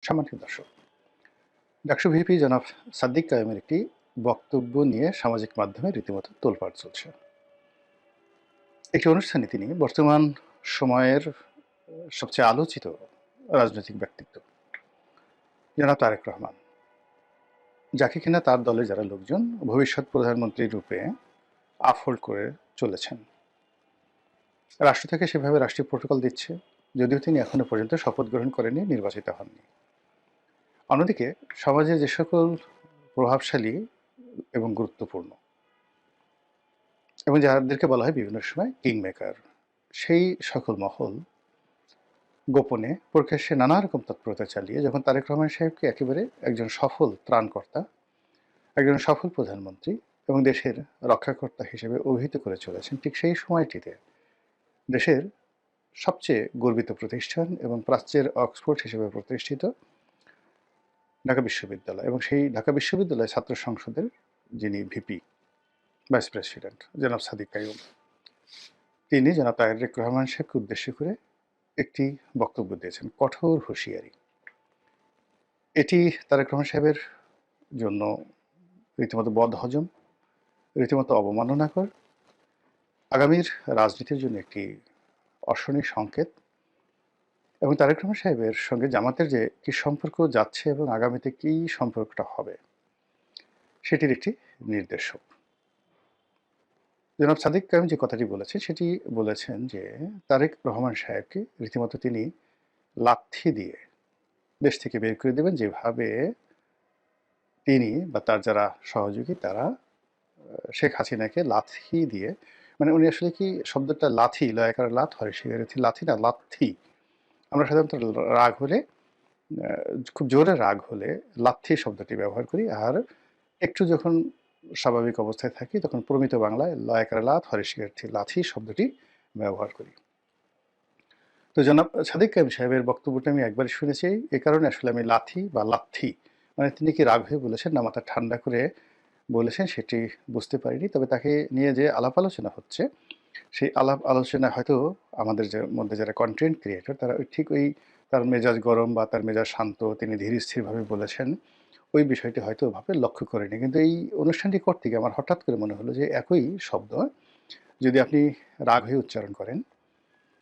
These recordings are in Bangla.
সম্মানিত দর্শক, ডাকসু ভিপি জনাব সাদ্দিক কায়েমের একটি বক্তব্য নিয়ে সামাজিক মাধ্যমে রীতিমতো তোলপাড় চলছে। একটি অনুষ্ঠানে তিনি বর্তমান সময়ের সবচেয়ে আলোচিত রাজনৈতিক ব্যক্তিত্ব জনাব তারেক রহমান, যাকে কিনা তার দলের যারা লোকজন ভবিষ্যৎ প্রধানমন্ত্রী রূপে আফহোল্ড করে চলেছেন, রাষ্ট্র থেকে সেভাবে রাষ্ট্রীয় প্রোটোকল দিচ্ছে, যদিও তিনি এখনো পর্যন্ত শপথ গ্রহণ করেননি, নির্বাচিত হননি। অন্যদিকে সমাজে যে সকল প্রভাবশালী এবং গুরুত্বপূর্ণ এবং যাদেরকে বলা হয় বিভিন্ন সময় কিং মেকার, সেই সকল মহল গোপনে প্রকাশ্যে নানা রকম তৎপরতা চালিয়ে যখন তারেক রহমান সাহেবকে একেবারে একজন সফল ত্রাণকর্তা, একজন সফল প্রধানমন্ত্রী এবং দেশের রক্ষাকর্তা হিসেবে অভিহিত করে চলেছেন, ঠিক সেই সময়টিতে দেশের সবচেয়ে গর্বিত প্রতিষ্ঠান এবং প্রাচ্যের অক্সফোর্ড হিসেবে প্রতিষ্ঠিত ঢাকা বিশ্ববিদ্যালয় এবং সেই ঢাকা বিশ্ববিদ্যালয় ছাত্র সংসদের যিনি ভিপি ভাইস প্রেসিডেন্ট জনাব সাদিক কাইয়ুম, তিনি জনাব তারেক রহমান সাহেবকে উদ্দেশ্য করে একটি বক্তব্য দিয়েছেন, কঠোর হুঁশিয়ারি। এটি তারেক রহমান সাহেবের জন্য রীতিমতো বদহজম, রীতিমতো অবমাননাকর, আগামীর রাজনীতির জন্য একটি অশনি সংকেত এবং তারেক রহমান সাহেবের সঙ্গে জামাতের যে কী সম্পর্ক যাচ্ছে এবং আগামীতে কী সম্পর্কটা হবে সেটির একটি নির্দেশক। জনাব সাদিক কায়েম যে কথাটি বলেছেন সেটি বলেছেন যে তারেক রহমান সাহেবকে রীতিমতো তিনি লাথি দিয়ে দেশ থেকে বের করে দেবেন, যেভাবে তিনি বা তার যারা সহযোগী তারা শেখ হাসিনাকে লাথি দিয়ে, মানে উনি আসলে কি শব্দটা লাথি, লয়াকার লাথ হয়, সেখানে লাথি না লাথি। আমরা সাধারণত রাগ হলে, খুব জোরে রাগ হলে লাথি শব্দটি ব্যবহার করি, আর একটু যখন স্বাভাবিক অবস্থায় থাকি তখন প্রমিত বাংলায় লয়াকার লাথ হরিশিকার্থী লাথি শব্দটি ব্যবহার করি। তো জনাব সাদিক কায়েম সাহেবের বক্তব্যটা আমি একবারই শুনেছি, এ কারণে আসলে আমি লাথি বা লাথি, মানে তিনি কি রাগ হয়ে বলেছেন না মাথা ঠান্ডা করে বলেছেন সেটি বুঝতে পারিনি। তবে তাকে নিয়ে যে আলাপ আলোচনা হচ্ছে, সেই আলাপ আলোচনায় হয়তো আমাদের যে মধ্যে যারা কন্টেন্ট ক্রিয়েটর তারা ঠিক ওই তার মেজাজ গরম বা তার মেজাজ শান্ত, তিনি ধীর স্থিরভাবে বলেছেন, ওই বিষয়টি হয়তো ওভাবে লক্ষ্য করেনি। কিন্তু এই অনুষ্ঠানটি করতে গিয়ে আমার হঠাৎ করে মনে হলো যে একই শব্দ যদি আপনি রাগ হয়ে উচ্চারণ করেন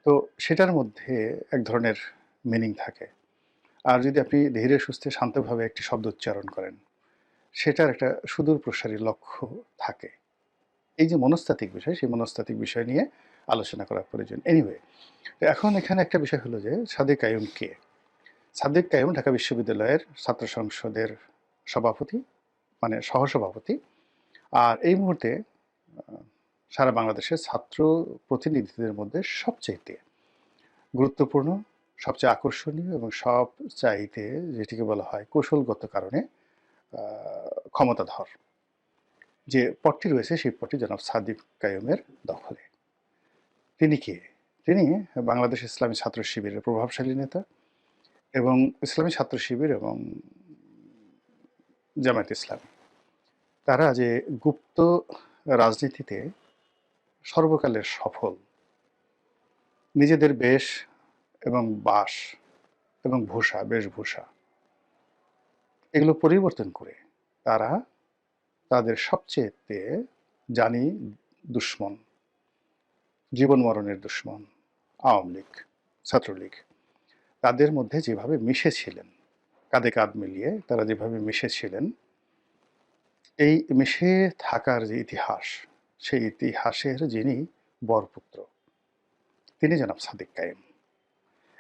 তো সেটার মধ্যে এক ধরনের মিনিং থাকে, আর যদি আপনি ধীরে সুস্থে শান্তভাবে একটি শব্দ উচ্চারণ করেন সেটার একটা সুদূর প্রসারী লক্ষ্য থাকে। এই যে মনস্তাত্ত্বিক বিষয়, সেই মনস্তাত্ত্বিক বিষয় নিয়ে আলোচনা করা প্রয়োজন। এনিওয়ে, এখন এখানে একটা বিষয় হলো যে সাদিক কাইয়ুম কে? সাদিক কাইয়ুম ঢাকা বিশ্ববিদ্যালয়ের ছাত্র সংসদের সভাপতি, মানে সহসভাপতি, আর এই মুহূর্তে সারা বাংলাদেশের ছাত্র প্রতিনিধিদের মধ্যে সবচাইতে গুরুত্বপূর্ণ, সবচেয়ে আকর্ষণীয় এবং সবচাইতে যেটিকে বলা হয় কৌশলগত কারণে ক্ষমতাধর যে পদটি রয়েছে, সেই পদটি জনাব সাদিক কাইয়ুমের দখলে। তিনি কে? তিনি বাংলাদেশ ইসলামী ছাত্র শিবিরের প্রভাবশালী নেতা এবং ইসলামী ছাত্র শিবির এবং জামায়াত ইসলামী, তারা যে গুপ্ত রাজনীতিতে সর্বকালের সফল, নিজেদের বেশ এবং বাস এবং ভূষা, বেশভূষা এগুলো পরিবর্তন করে তারা তাদের সবচেয়ে জানি দুশ্মন, জীবন মরণের দুশ্মন আওয়ামী লীগ, ছাত্রলীগ, তাদের মধ্যে যেভাবে মিশেছিলেন, কাঁধে কাঁধ মিলিয়ে তারা যেভাবে মিশেছিলেন, এই মিশে থাকার যে ইতিহাস, সেই ইতিহাসের যিনি বরপুত্র তিনি জনাব সাদিক কায়েম।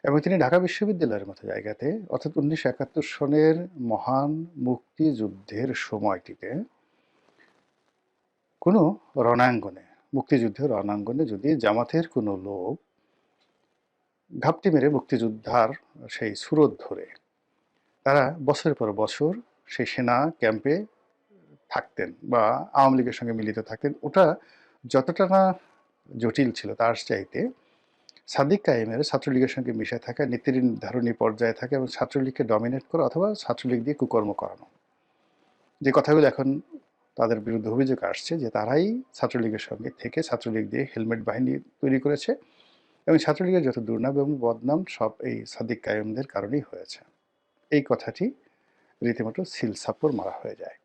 এবং তিনি ঢাকা বিশ্ববিদ্যালয়ের মতো জায়গাতে, অর্থাৎ 1971 সনের মহান মুক্তিযুদ্ধের সময়টিতে কোনো রণাঙ্গনে, মুক্তিযুদ্ধের রণাঙ্গনে যদি জামাতের কোনো লোক ঘাপটি মেরে মুক্তিযোদ্ধার সেই সুরত ধরে তারা বছরের পর বছর সেই সেনা ক্যাম্পে থাকতেন বা আওয়ামী লীগের সঙ্গে মিলিত থাকতেন, ওটা যতটা না জটিল ছিল তার চাইতে সাদিক কায়েমের ছাত্রলীগের সঙ্গে মিশে থাকা, নীতি নির্ধারণী পর্যায়ে থাকা এবং ছাত্রলীগকে ডমিনেট করা অথবা ছাত্রলীগ দিয়ে কুকর্ম করানো, যে কথাগুলো এখন তাদের বিরুদ্ধে অভিযোগ আসছে যে তারাই ছাত্রলীগের সঙ্গে থেকে ছাত্রলীগ দিয়ে হেলমেট বাহিনী তৈরি করেছে এবং ছাত্রলীগের যত দুর্নাম এবং বদনাম সব এই সাদিক কায়েমদের কারণেই হয়েছে। এই কথাটি রীতিমতো সিল সাপ্পর মারা হয়ে যায়।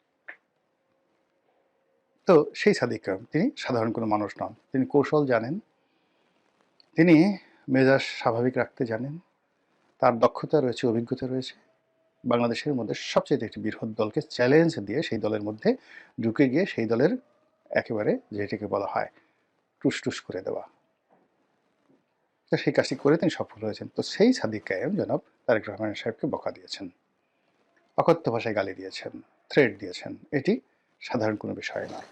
তো সেই সাদিক কায়েম তিনি সাধারণ কোনো মানুষ নন। তিনি কৌশল জানেন, তিনি মেজাজ স্বাভাবিক রাখতে জানেন, তার দক্ষতা রয়েছে, অভিজ্ঞতা রয়েছে। বাংলাদেশের মধ্যে সবচাইতে একটি বৃহৎ দলকে চ্যালেঞ্জ দিয়ে সেই দলের মধ্যে ঢুকে গিয়ে সেই দলের একেবারে যেটিকে বলা হয় টুস করে দেওয়া। তো সেই কাজটি করে তিনি সফল হয়েছেন। তো সেই সাদিক কায়েম জনাব তারেক রহমান সাহেবকে বকা দিয়েছেন, অকথ্য ভাষায় গালি দিয়েছেন, থ্রেট দিয়েছেন। এটি সাধারণ কোনো বিষয় নয়।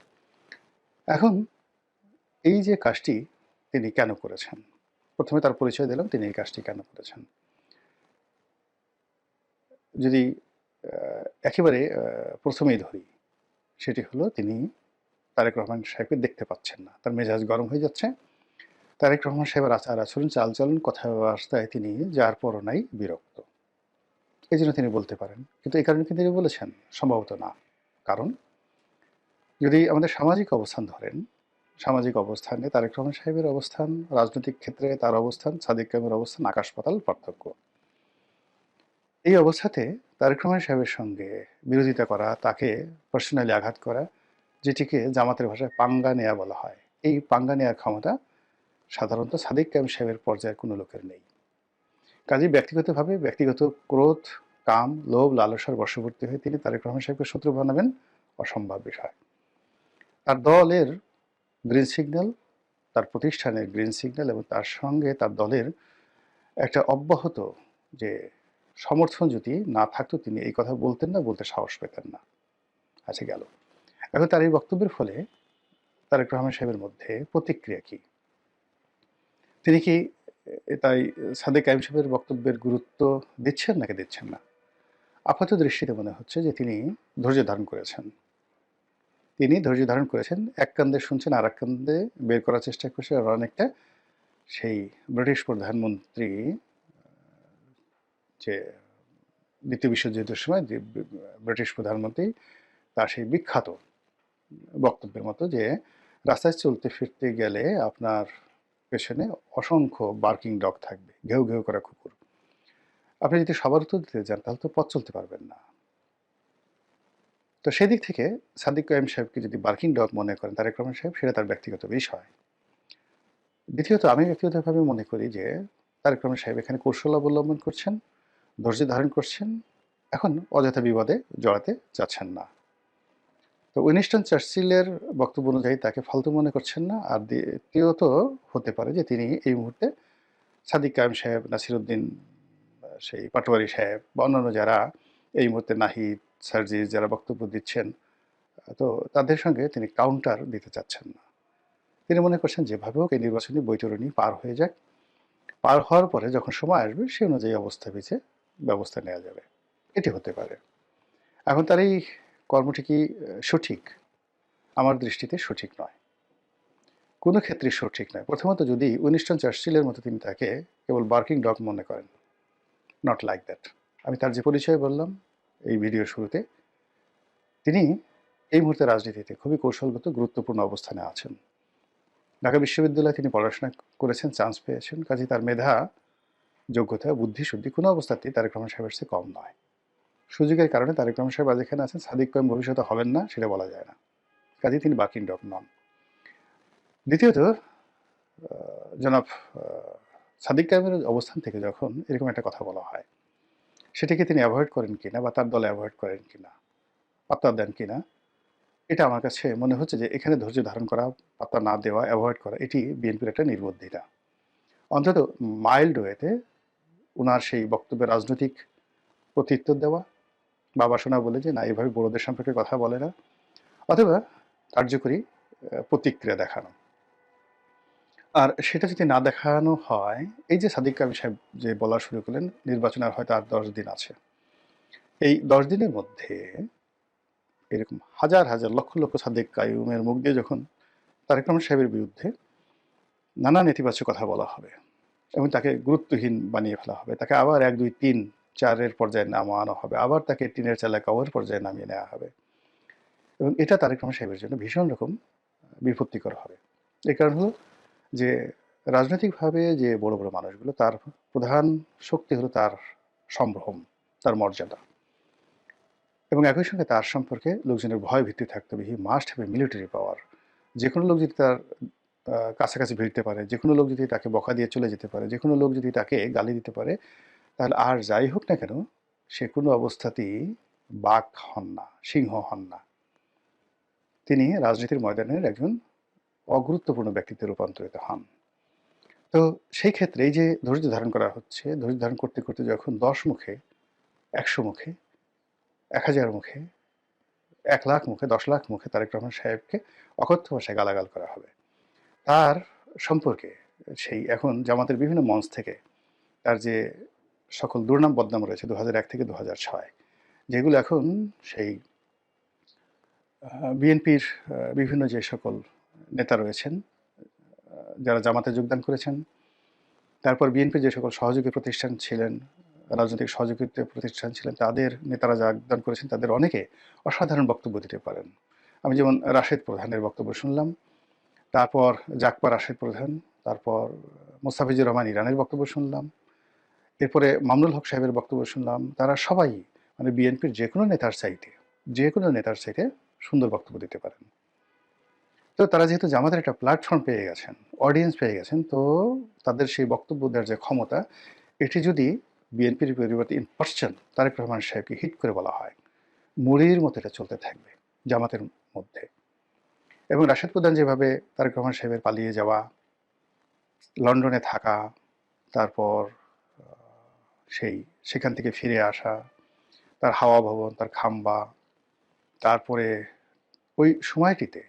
এখন এই যে কাজটি তিনি কেন করেছেন, প্রথমে তার পরিচয় দিলাম তিনি এই কাজটি কেন করেছেন। যদি একেবারে প্রথমেই ধরি, সেটি হলো তিনি তারেক রহমান সাহেবকে দেখতে পাচ্ছেন না, তার মেজাজ গরম হয়ে যাচ্ছে। তারেক রহমান সাহেবের আচার আচরণ, চালচলন, কথাবার্তায় তিনি যার পরও নাই বিরক্ত, এই জন্য তিনি বলতে পারেন। কিন্তু এই কারণে কি তিনি বলেছেন? সম্ভবত না। কারণ যদি আমাদের সামাজিক অবস্থান ধরেন, সামাজিক অবস্থানে তারেক রহমান সাহেবের অবস্থান, রাজনৈতিক ক্ষেত্রে তার অবস্থান, সাদিক কায়েমের অবস্থান আকাশ পাতাল পার্থক্য। এই অবস্থাতে তারেক রহমান সাহেবের সঙ্গে বিরোধিতা করা, তাকে পার্সোনালি আঘাত করা, যেটিকে জামাতের ভাষায় পাঙ্গা নেয়া বলা হয়, এই পাঙ্গা নেওয়ার ক্ষমতা সাধারণত সাদিক কায়েম সাহেবের পর্যায়ের কোনো লোকের নেই। কাজেই ব্যক্তিগতভাবে ব্যক্তিগত ক্রোধ, কাম, লোভ, লালসার বশবর্তী হয়ে তিনি তারেক রহমান সাহেবকে শত্রু বানাবেন অসম্ভব বিষয়। তার দলের গ্রিন সিগন্যাল, তার প্রতিষ্ঠানের গ্রিন সিগন্যাল এবং তার সঙ্গে তার দলের একটা অব্যাহত যে সমর্থন যদি না থাকতো তিনি এই কথা বলতেন না, বলতে সাহস পেতেন না। আচ্ছা, গেল। এখন তার এই বক্তব্যের ফলে তারেক রহমান সাহেবের মধ্যে প্রতিক্রিয়া কি? তিনি কি তাই সাদেক কায়েম সাহেবের বক্তব্যের গুরুত্ব দিচ্ছেন নাকি দিচ্ছেন না? আপাত দৃষ্টিতে মনে হচ্ছে যে তিনি ধৈর্য ধারণ করেছেন। তিনি ধৈর্য ধারণ করেছেন, এক কান্দে শুনছেন আর এক কান্দে বের করার চেষ্টা করছেন। আর অনেকটা সেই ব্রিটিশ প্রধানমন্ত্রী যে দ্বিতীয় বিশ্বযুদ্ধের সময় যে ব্রিটিশ প্রধানমন্ত্রী তার সেই বিখ্যাত বক্তব্যের মতো যে রাস্তায় চলতে ফিরতে গেলে আপনার পেছনে অসংখ্য বার্কিং ডগ থাকবে, ঘেউ ঘেউ করা কুকুর। আপনি যদি সবার উত্তর দিতে যান তাহলে তো পথ চলতে পারবেন না। তো সেদিক থেকে সাদিক কায়েম সাহেবকে যদি বার্কিং ডগ মনে করেন তারেক রহমান সাহেব, সেটা তার ব্যক্তিগত বিষয়। দ্বিতীয়ত আমি ব্যক্তিগতভাবে মনে করি যে তারেক রহমান সাহেব এখানে কৌশল অবলম্বন করছেন, ধৈর্য ধারণ করছেন, এখন অযথা বিবাদে জড়াতে চাচ্ছেন না। তো উইনস্টন চার্চিলের বক্তব্য অনুযায়ী তাকে ফালতু মনে করছেন না। আর দ্বিতীয়ত হতে পারে যে তিনি এই মুহূর্তে সাদিক কায়েম সাহেব, নাসিরুদ্দিন, সেই পাটোয়ারি সাহেব বা অন্যান্য যারা এই মুহূর্তে নাহিদ, সার্জিস যারা বক্তব্য দিচ্ছেন, তো তাদের সঙ্গে তিনি কাউন্টার দিতে চাচ্ছেন না। তিনি মনে করছেন যেভাবে হোক এই নির্বাচনী বৈতরণী পার হয়ে যাক, পার হওয়ার পরে যখন সময় আসবে সে অনুযায়ী অবস্থা বেঁচে ব্যবস্থা নেওয়া যাবে। এটি হতে পারে। এখন তার এই কর্মটি কি সঠিক? আমার দৃষ্টিতে সঠিক নয়, কোনো ক্ষেত্রে সঠিক নয়। প্রথমত যদি উইনস্টন চার্চিলের মতো তিনি তাকে কেবল বার্কিং ডগ মনে করেন, নট লাইক দ্যাট। আমি তার যে পরিচয় বললাম এই ভিডিওর শুরুতে, তিনি এই মুহূর্তে রাজনীতিতে খুবই কৌশলগত গুরুত্বপূর্ণ অবস্থানে আছেন। ঢাকা বিশ্ববিদ্যালয়ে তিনি পড়াশোনা করেছেন, চান্স পেয়েছেন। কাজেই তার মেধা, যোগ্যতা, বুদ্ধি শুদ্ধি কোনো অবস্থাতেই তারেক রহমান সাহেবের চেয়ে কম নয়। সুযোগের কারণে তারেক রহমান সাহেব আজ এখানে আছেন, সাদিক কায়েম ভবিষ্যতে হবেন না সেটা বলা যায় না। কাজেই তিনি বার্কিং ডগ নন। দ্বিতীয়ত, জনাব সাদিক কায়েমের অবস্থান থেকে যখন এরকম একটা কথা বলা হয়, সেটাকে তিনি অ্যাভয়েড করেন কিনা বা তার দলে অ্যাভয়েড করেন কিনা, পাত্তা দেন কিনা, এটা আমার কাছে মনে হচ্ছে যে এখানে ধৈর্য ধারণ করা, পাত্তা না দেওয়া, অ্যাভয়েড করা, এটি বিএনপির একটা নির্বুদ্ধিতা। অন্তত মাইল্ড ওয়েতে ওনার সেই বক্তব্যের রাজনৈতিক প্রত্যুত্তর দেওয়া, বাবা শোনা বলে যে না এভাবে বড়দের সম্পর্কে কথা বলে না, অথবা কার্যকরী প্রতিক্রিয়া দেখানো। আর সেটা যদি না দেখানো হয়, এই যে সাদিক কায়েম সাহেব যে বলা শুরু করলেন নির্বাচন আর হয়তো আর 10 দিন আছে, এই 10 দিনের মধ্যে এরকম হাজার হাজার লক্ষ লক্ষ সাদিক কায়েমের মুখ দিয়ে যখন তারেক রহমান সাহেবের বিরুদ্ধে নানা নেতিবাচক কথা বলা হবে এবং তাকে গুরুত্বহীন বানিয়ে ফেলা হবে, তাকে আবার 1, 2, 3, 4 পর্যায়ে নামানো হবে, আবার তাকে টিনের চালা কওয়ার পর্যায়ে নামিয়ে নেওয়া হবে, এবং এটা তারেক রহমান সাহেবের জন্য ভীষণ রকম বিপত্তিকর হবে। এই কারণ হলো যে রাজনৈতিকভাবে যে বড় বড় মানুষগুলো, তার প্রধান শক্তি হলো তার সম্ভ্রম, তার মর্যাদা, এবং একই সঙ্গে তার সম্পর্কে লোকজনের ভয় ভীতি থাকতে হবে। He must have a military পাওয়ার। যে কোনো লোক যদি তার কাছাকাছি ভিড়তে পারে, যে কোনো লোক যদি তাকে বকা দিয়ে চলে যেতে পারে, যে কোনো লোক যদি তাকে গালি দিতে পারে, তাহলে আর যাই হোক না কেন সে কোনো অবস্থাতেই বাঘ হন না, সিংহ হন না। তিনি রাজনীতির ময়দানের একজন অগুরুত্বপূর্ণ ব্যক্তিত্বে রূপান্তরিত হন। তো সেই ক্ষেত্রে এই যে ধৈর্য ধারণ করা হচ্ছে, ধৈর্য ধারণ করতে করতে যখন 10 মুখে, 100 মুখে, 1000 মুখে, 1 লাখ মুখে, 10 লাখ মুখে তারেক রহমান সাহেবকে অকথ্য ভাষায় গালাগাল করা হবে, তার সম্পর্কে সেই এখন জামাতের বিভিন্ন মঞ্চ থেকে তার যে সকল দুর্নাম বদনাম রয়েছে 2001 থেকে 2006, যেগুলো এখন সেই বিএনপির বিভিন্ন যে সকল নেতা রয়েছেন যারা জামাতে যোগদান করেছেন, তারপর বিএনপির যে সকল সহযোগী প্রতিষ্ঠান ছিলেন, রাজনৈতিক সহযোগী প্রতিষ্ঠান ছিলেন, তাদের নেতারা যোগদান করেছেন, তাদের অনেকে অসাধারণ বক্তব্য দিতে পারেন। আমি যেমন রাশেদ প্রধানের বক্তব্য শুনলাম, তারপর জাকপা রাশেদ প্রধান, তারপর মোস্তাফিজুর রহমান ইরানের বক্তব্য শুনলাম, এরপরে মামুনুল হক সাহেবের বক্তব্য শুনলাম। তারা সবাই মানে বিএনপির যে কোনো নেতার চাইতে সুন্দর বক্তব্য দিতে পারেন। তো তারা যেহেতু জামাতের একটা প্ল্যাটফর্ম পেয়ে গেছেন, অডিয়েন্স পেয়ে গেছেন, তো তাদের সেই বক্তব্য দেওয়ার যে ক্ষমতা, এটি যদি বিএনপির পরিবর্তে ইন পার্সন তারেক রহমান সাহেবকে হিট করে বলা হয়, মুড়ির মতো এটা চলতে থাকবে জামাতের মধ্যে। এবং রাশেদ প্রধান যেভাবে তারেক রহমান সাহেবের পালিয়ে যাওয়া, লন্ডনে থাকা, তারপর সেখান থেকে ফিরে আসা, তার হাওয়া ভবন, তার খাম্বা, তারপরে ওই সময়টিতে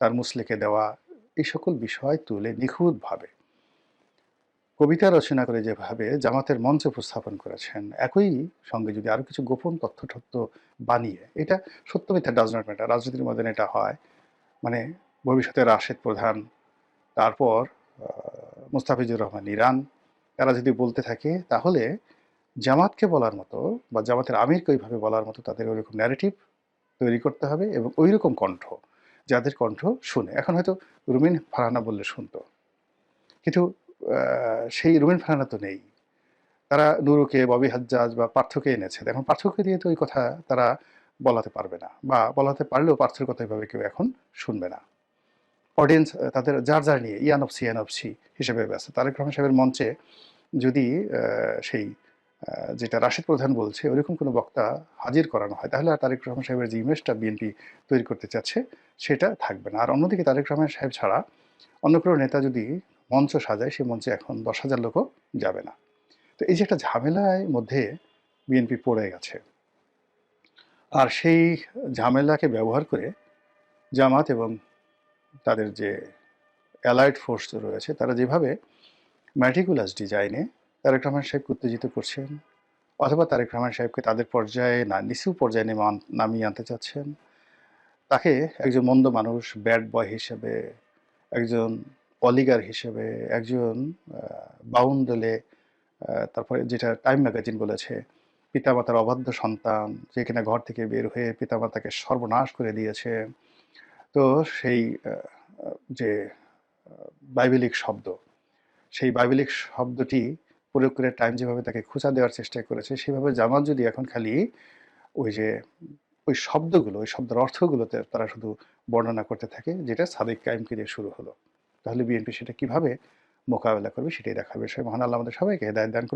তার মুসলেকে দেওয়া, এই সকল বিষয় তুলে নিখুঁতভাবে কবিতা রচনা করে যেভাবে জামাতের মঞ্চে উপস্থাপন করেছেন, একই সঙ্গে যদি আরও কিছু গোপন তথ্য বানিয়ে, এটা সত্য মিথ্যা ডাজ নট ম্যাটার, রাজনীতির মধ্যে এটা হয়, মানে ভবিষ্যতে রাশেদ প্রধান, তারপর মোস্তাফিজুর রহমান ইরান, তারা যদি বলতে থাকে, তাহলে জামাতকে বলার মতো বা জামাতের আমিরকে ওইভাবে বলার মতো তাদের ওইরকম ন্যারেটিভ তৈরি করতে হবে, এবং ওই রকম কণ্ঠ, যাদের কণ্ঠ শুনে, এখন হয়তো রুমিন ফারহানা বললে শুনতো, কিন্তু সেই রুমিন ফারহানা তো নেই। তারা নুরুকে, ববি হাজ্জাজ বা পার্থকে এনেছে। এখন পার্থকে দিয়ে তো ওই কথা তারা বলাতে পারবে না, বা বলাতে পারলেও পার্থের কথা এভাবে কেউ এখন শুনবে না। অডিয়েন্স তাদের যার নিয়ে ইয়ানফসি হিসেবে ব্যস্ত। তারেক রহমান সাহেবের মঞ্চে যদি সেই যেটা রাশেদ প্রধান বলছে ওইরকম কোনো বক্তা হাজির করানো হয়, তাহলে আর তারেক রহমান সাহেবের যে ইমেজটা বিএনপি তৈরি করতে চাচ্ছে সেটা থাকবে না। আর অন্যদিকে তারেক রহমান সাহেব ছাড়া অন্য কোনো নেতা যদি মঞ্চ সাজায়, সেই মঞ্চে এখন 10,000 লোকও যাবে না। তো এই যে একটা ঝামেলার মধ্যে বিএনপি পড়ে গেছে, আর সেই ঝামেলাকে ব্যবহার করে জামাত এবং তাদের যে অ্যালাইড ফোর্স রয়েছে, তারা যেভাবে ম্যাটিকুলাস ডিজাইনে তারেক রহমান সাহেবকে উত্তেজিত করছেন, অথবা তারেক রহমান সাহেবকে তাদের পর্যায়ে না নিচু পর্যায়ে নামিয়ে আনতে চাচ্ছেন, তাকে একজন মন্দ মানুষ, ব্যাড বয় হিসেবে, একজন অলিগার হিসেবে, একজন বাউন্ডলে, তারপরে যেটা টাইম ম্যাগাজিন বলেছে, পিতামাতার অবাধ্য সন্তান, যে কিনা ঘর থেকে বের হয়ে পিতামাতাকে সর্বনাশ করে দিয়েছে। তো সেই যে বাইবেলিক শব্দ, সেই বাইবেলিক শব্দটি প্রয়োগ করে টাইম যেভাবে তাকে খোঁচা দেওয়ার চেষ্টা করেছে, সেভাবে জামাত যদি এখন খালি ওই যে ওই শব্দগুলো, ওই শব্দের অর্থগুলোতে তারা শুধু বর্ণনা করতে থাকে, যেটা সাদিক কায়েমকে দিয়ে শুরু হলো, তাহলে বিএনপি সেটা কিভাবে মোকাবেলা করবে সেটাই দেখার বিষয়। মহান আল্লাহ আমাদের সবাইকে হেদায়েত দান করুন।